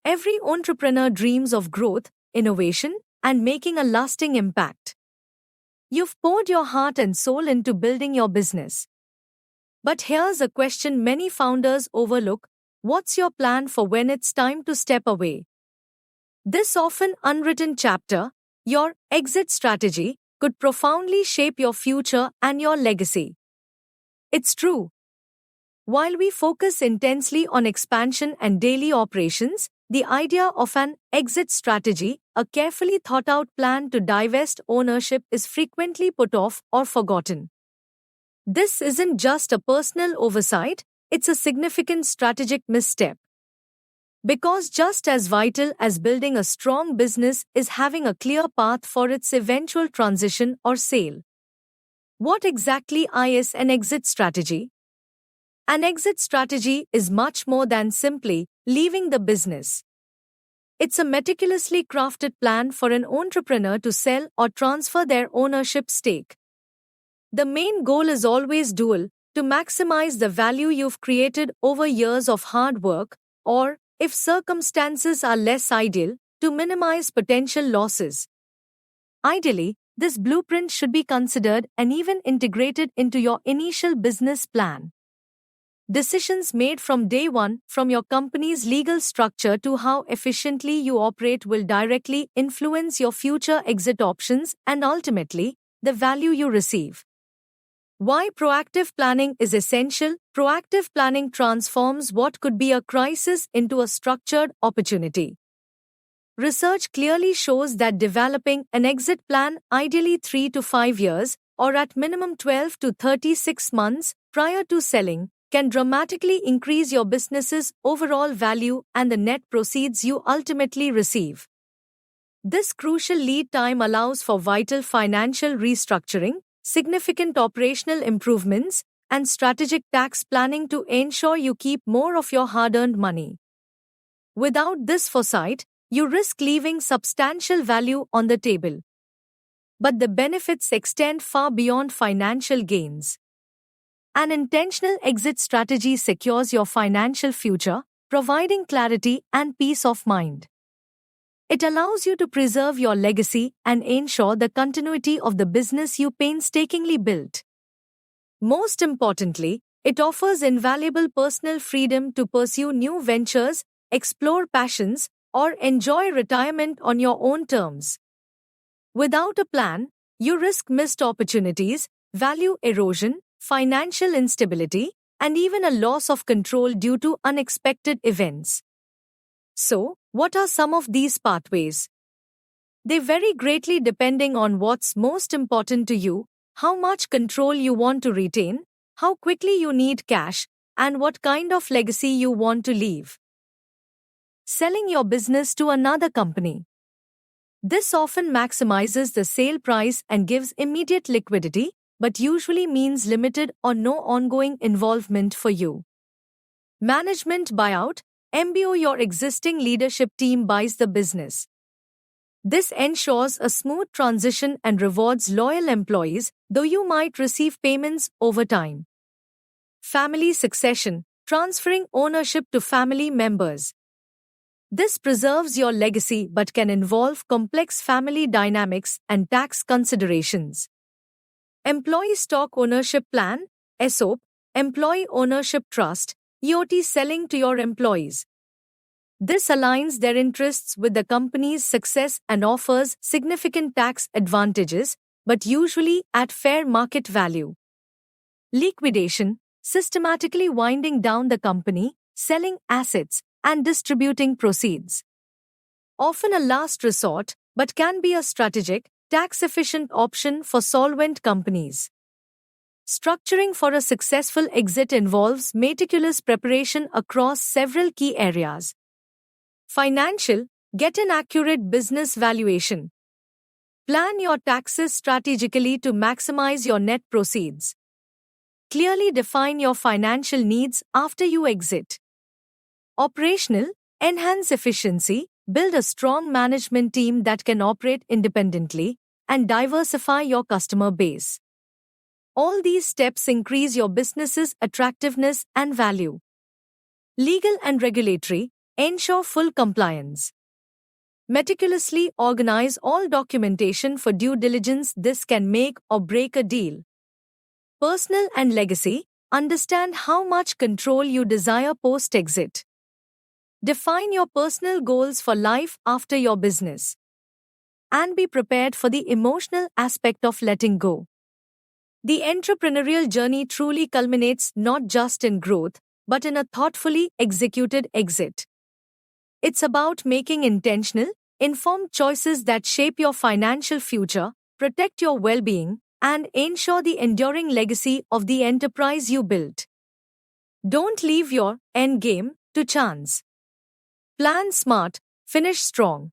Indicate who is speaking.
Speaker 1: Every entrepreneur dreams of growth, innovation, and making a lasting impact. You've poured your heart and soul into building your business. But here's a question many founders overlook: what's your plan for when it's time to step away? This often unwritten chapter, your exit strategy, could profoundly shape your future and your legacy. It's true. While we focus intensely on expansion and daily operations, the idea of an exit strategy, a carefully thought out plan to divest ownership, is frequently put off or forgotten. This isn't just a personal oversight, it's a significant strategic misstep. Because just as vital as building a strong business is having a clear path for its eventual transition or sale. What exactly is an exit strategy? An exit strategy is much more than simply leaving the business. It's a meticulously crafted plan for an entrepreneur to sell or transfer their ownership stake. The main goal is always dual: to maximize the value you've created over years of hard work, or, if circumstances are less ideal, to minimize potential losses. Ideally, this blueprint should be considered and even integrated into your initial business plan. Decisions made from day one, from your company's legal structure to how efficiently you operate, will directly influence your future exit options and ultimately, the value you receive. Why proactive planning is essential? Proactive planning transforms what could be a crisis into a structured opportunity. Research clearly shows that developing an exit plan, ideally 3 to 5 years, or at minimum 12 to 36 months prior to selling, can dramatically increase your business's overall value and the net proceeds you ultimately receive. This crucial lead time allows for vital financial restructuring, significant operational improvements, and strategic tax planning to ensure you keep more of your hard-earned money. Without this foresight, you risk leaving substantial value on the table. But the benefits extend far beyond financial gains. An intentional exit strategy secures your financial future, providing clarity and peace of mind. It allows you to preserve your legacy and ensure the continuity of the business you painstakingly built. Most importantly, it offers invaluable personal freedom to pursue new ventures, explore passions, or enjoy retirement on your own terms. Without a plan, you risk missed opportunities, value erosion, financial instability, and even a loss of control due to unexpected events. So, what are some of these pathways? They vary greatly depending on what's most important to you, how much control you want to retain, how quickly you need cash, and what kind of legacy you want to leave. Selling your business to another company. This often maximizes the sale price and gives immediate liquidity, but usually means limited or no ongoing involvement for you. Management buyout. MBO. Your existing leadership team buys the business. This ensures a smooth transition and rewards loyal employees, though you might receive payments over time. Family succession. Transferring ownership to family members. This preserves your legacy but can involve complex family dynamics and tax considerations. Employee stock ownership plan, ESOP, Employee Ownership Trust, EOT. Selling to your employees. This aligns their interests with the company's success and offers significant tax advantages, but usually at fair market value. Liquidation. Systematically winding down the company, selling assets, and distributing proceeds. Often a last resort, but can be a strategic, tax-efficient option for solvent companies. Structuring for a successful exit involves meticulous preparation across several key areas. Financial. Get an accurate business valuation. Plan your taxes strategically to maximize your net proceeds. Clearly define your financial needs after you exit. Operational. Enhance efficiency. Build a strong management team that can operate independently, and diversify your customer base. All these steps increase your business's attractiveness and value. Legal and regulatory. Ensure full compliance. Meticulously organize all documentation for due diligence. This can make or break a deal. Personal and legacy. Understand how much control you desire post-exit. Define your personal goals for life after your business. And be prepared for the emotional aspect of letting go. The entrepreneurial journey truly culminates not just in growth, but in a thoughtfully executed exit. It's about making intentional, informed choices that shape your financial future, protect your well-being, and ensure the enduring legacy of the enterprise you built. Don't leave your end game to chance. Plan smart, finish strong.